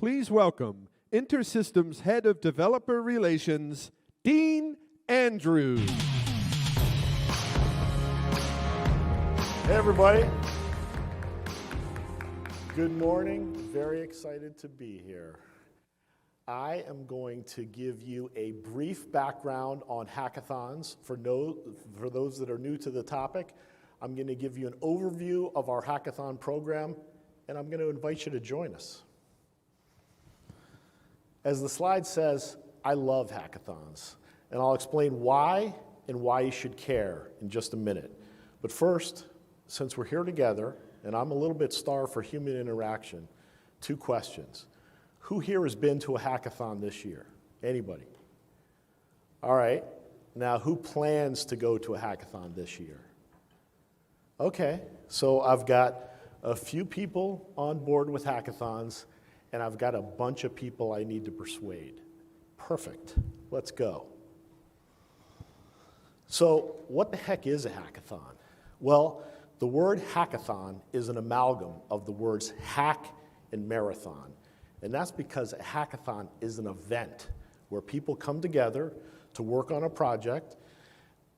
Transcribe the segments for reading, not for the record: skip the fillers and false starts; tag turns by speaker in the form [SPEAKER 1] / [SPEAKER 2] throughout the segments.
[SPEAKER 1] Please welcome InterSystems Head of Developer Relations, Dean Andrews.
[SPEAKER 2] Hey everybody. Good morning. Very excited to be here. I am going to give you a brief background on hackathons. For those that are new to the topic, I'm going to give you an overview of our hackathon program, and I'm going to invite you to join us. As the slide says, I love hackathons, and I'll explain why and why you should care in just a minute. But first, since we're here together, and I'm a little bit starved for human interaction, 2 questions. Who here has been to a hackathon this year? Anybody? All right. Now, who plans to go to a hackathon this year? Okay. So I've got a few people on board with hackathons, and I've got a bunch of people I need to persuade. Perfect. Let's go. So what the heck is a hackathon? Well, the word hackathon is an amalgam of the words hack and marathon. And that's because a hackathon is an event where people come together to work on a project.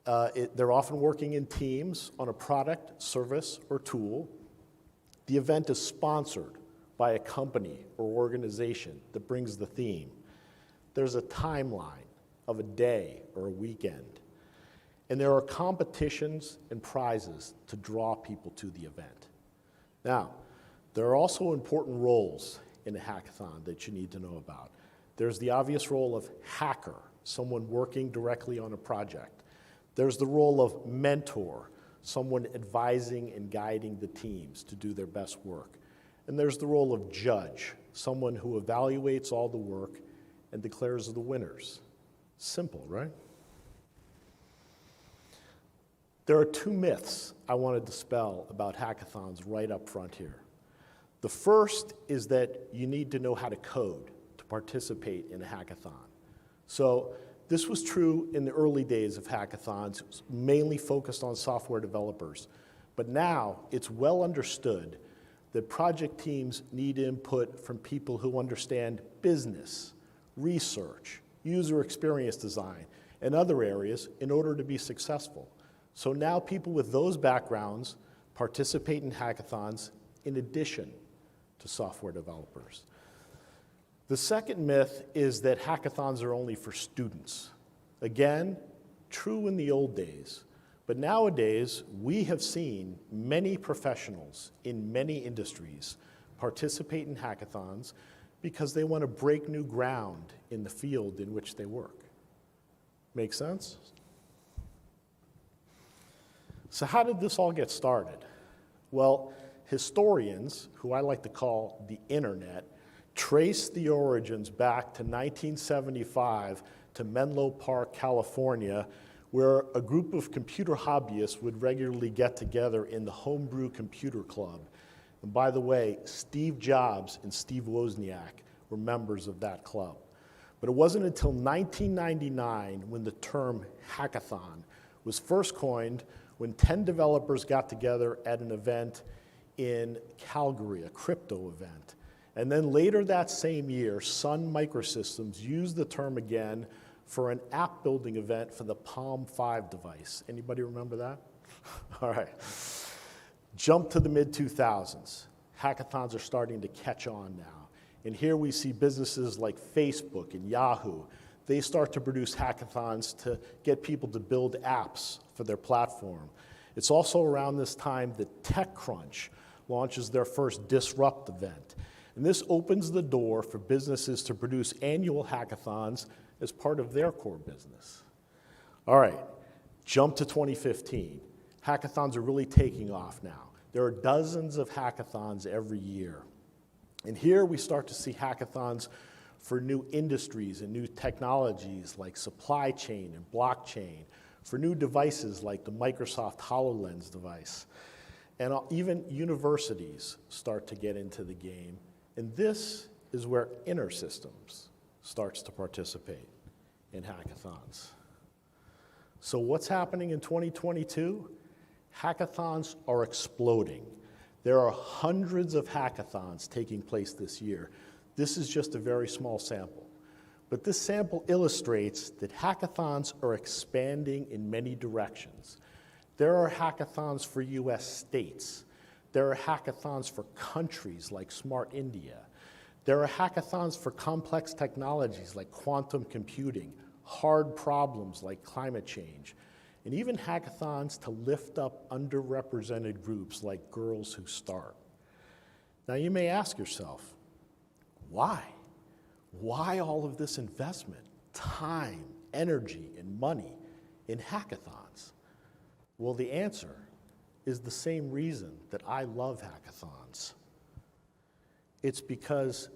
[SPEAKER 2] They're often working in teams on a product, service, or tool. The event is sponsored by a company or organization that brings the theme. There's a timeline of a day or a weekend. And there are competitions and prizes to draw people to the event. Now, there are also important roles in a hackathon that you need to know about. There's the obvious role of hacker, someone working directly on a project. There's the role of mentor, someone advising and guiding the teams to do their best work. And there's the role of judge, someone who evaluates all the work and declares the winners. Simple, right? There are 2 myths I want to dispel about hackathons right up front here. The first is that you need to know how to code to participate in a hackathon. So this was true in the early days of hackathons. It was mainly focused on software developers. But now it's well understood that project teams need input from people who understand business, research, user experience design, and other areas in order to be successful. So now people with those backgrounds participate in hackathons in addition to software developers. The second myth is that hackathons are only for students. Again, true in the old days, but nowadays we have seen many professionals in many industries participate in hackathons because they want to break new ground in the field in which they work. Make sense? So how did this all get started? Well, historians, who I like to call the internet, trace the origins back to 1975 to Menlo Park, California, where a group of computer hobbyists would regularly get together in the Homebrew Computer Club. And by the way, Steve Jobs and Steve Wozniak were members of that club. But it wasn't until 1999 when the term hackathon was first coined, when 10 developers got together at an event in Calgary, a crypto event. And then later that same year, Sun Microsystems used the term again for an app building event for the Palm 5 device. Anybody remember that? All right. Jump to the mid-2000s. Hackathons are starting to catch on now. And here we see businesses like Facebook and Yahoo. They start to produce hackathons to get people to build apps for their platform. It's also around this time that TechCrunch launches their first Disrupt event. And this opens the door for businesses to produce annual hackathons as part of their core business. All right, jump to 2015. Hackathons are really taking off now. There are dozens of hackathons every year. And here we start to see hackathons for new industries and new technologies like supply chain and blockchain, for new devices like the Microsoft HoloLens device. And even universities start to get into the game. And this is where InterSystems starts to participate in hackathons. So what's happening in 2022? Hackathons are exploding. There are hundreds of hackathons taking place this year. This is just a very small sample. But this sample illustrates that hackathons are expanding in many directions. There are hackathons for US states. There are hackathons for countries like Smart India. There are hackathons for complex technologies like quantum computing, hard problems like climate change, and even hackathons to lift up underrepresented groups like Girls Who Start. Now you may ask yourself, why? Why all of this investment, time, energy, and money in hackathons? Well, the answer is the same reason that I love hackathons. It's because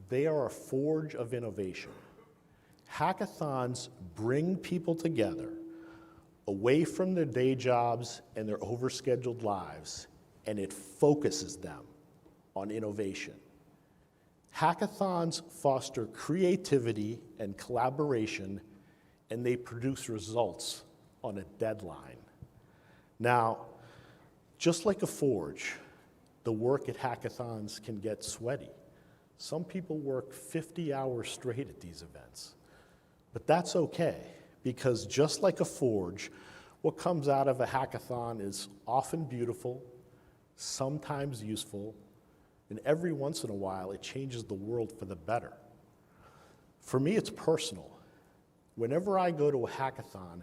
[SPEAKER 2] they are a forge of innovation. Hackathons bring people together away from their day jobs and their overscheduled lives, and it focuses them on innovation. Hackathons foster creativity and collaboration, and they produce results on a deadline. Now, just like a forge, the work at hackathons can get sweaty. Some people work 50 hours straight at these events. But that's okay, because just like a forge, what comes out of a hackathon is often beautiful, sometimes useful, and every once in a while it changes the world for the better. For me, it's personal. Whenever I go to a hackathon,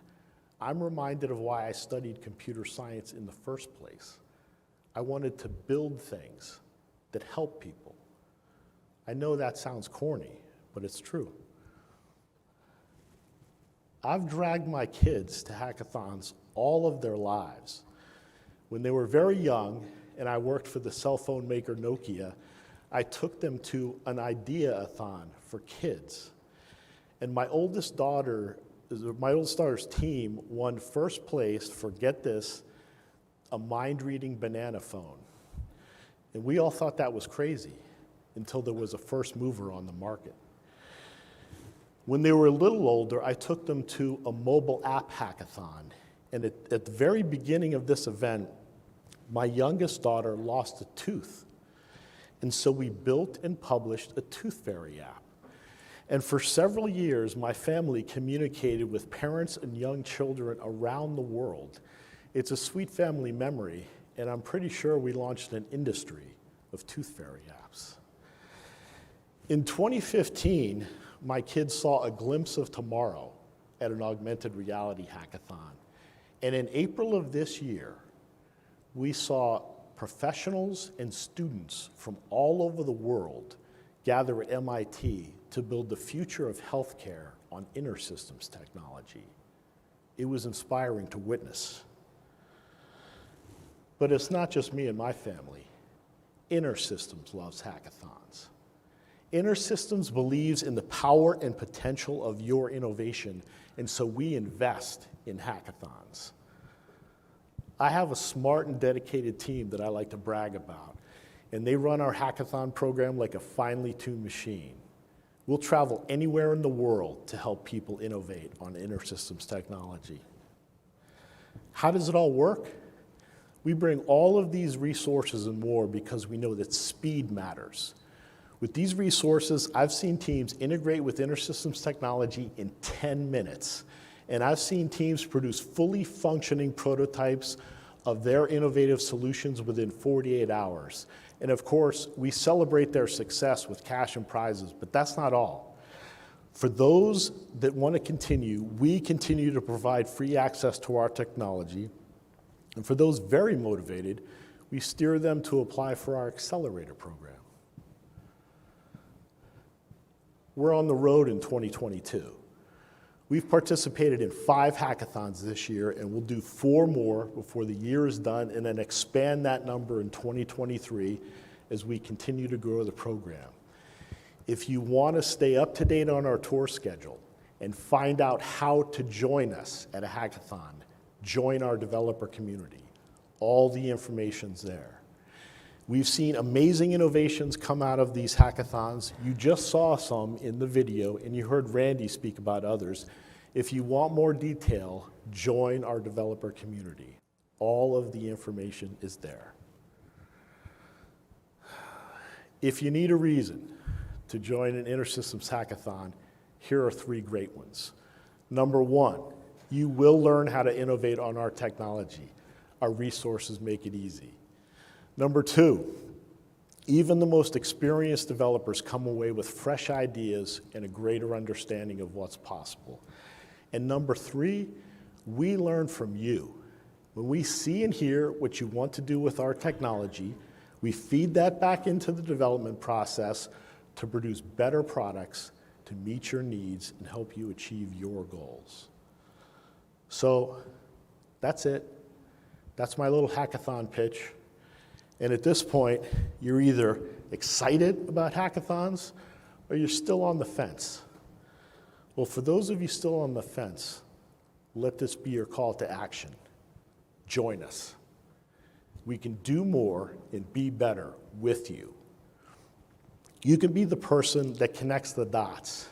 [SPEAKER 2] I'm reminded of why I studied computer science in the first place. I wanted to build things that help people. I know that sounds corny, but it's true. I've dragged my kids to hackathons all of their lives. When they were very young, and I worked for the cell phone maker Nokia, I took them to an idea-a-thon for kids. And my oldest daughter's team won first place for, get this, a mind-reading banana phone. And we all thought that was crazy until there was a first mover on the market. When they were a little older, I took them to a mobile app hackathon. And at the very beginning of this event, my youngest daughter lost a tooth. And so we built and published a tooth fairy app. And for several years, my family communicated with parents and young children around the world. It's a sweet family memory, and I'm pretty sure we launched an industry of tooth fairy apps. In 2015, my kids saw a glimpse of tomorrow at an augmented reality hackathon. And in April of this year, we saw professionals and students from all over the world gather at MIT to build the future of healthcare on InterSystems technology. It was inspiring to witness. But it's not just me and my family. InterSystems loves hackathons. InterSystems believes in the power and potential of your innovation, and so we invest in hackathons. I have a smart and dedicated team that I like to brag about, and they run our hackathon program like a finely tuned machine. We'll travel anywhere in the world to help people innovate on InterSystems technology. How does it all work? We bring all of these resources and more because we know that speed matters. With these resources, I've seen teams integrate with InterSystems technology in 10 minutes. And I've seen teams produce fully functioning prototypes of their innovative solutions within 48 hours. And of course, we celebrate their success with cash and prizes, but that's not all. For those that want to continue, we continue to provide free access to our technology. And for those very motivated, we steer them to apply for our accelerator program. We're on the road in 2022. We've participated in 5 hackathons this year, and we'll do 4 more before the year is done, and then expand that number in 2023 as we continue to grow the program. If you want to stay up to date on our tour schedule and find out how to join us at a hackathon, join our developer community. All the information's there. We've seen amazing innovations come out of these hackathons. You just saw some in the video, and you heard Randy speak about others. If you want more detail, join our developer community. All of the information is there. If you need a reason to join an InterSystems hackathon, here are 3 great ones. Number 1, you will learn how to innovate on our technology. Our resources make it easy. Number 2, even the most experienced developers come away with fresh ideas and a greater understanding of what's possible. And number 3, we learn from you. When we see and hear what you want to do with our technology, we feed that back into the development process to produce better products to meet your needs and help you achieve your goals. So that's it. That's my little hackathon pitch. And at this point, you're either excited about hackathons or you're still on the fence. Well, for those of you still on the fence, let this be your call to action. Join us. We can do more and be better with you. You can be the person that connects the dots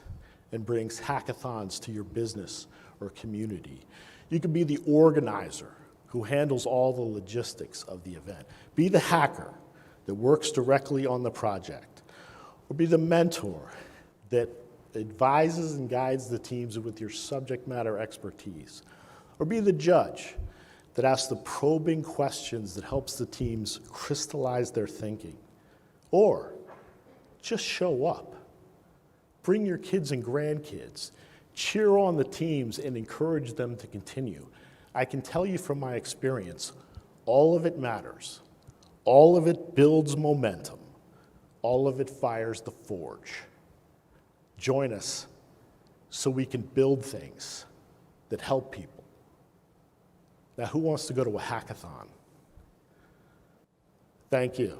[SPEAKER 2] and brings hackathons to your business or community. You can be the organizer who handles all the logistics of the event. Be the hacker that works directly on the project. Or be the mentor that advises and guides the teams with your subject matter expertise. Or be the judge that asks the probing questions that helps the teams crystallize their thinking. Or just show up. Bring your kids and grandkids. Cheer on the teams and encourage them to continue. I can tell you from my experience, all of it matters. All of it builds momentum. All of it fires the forge. Join us so we can build things that help people. Now, who wants to go to a hackathon? Thank you.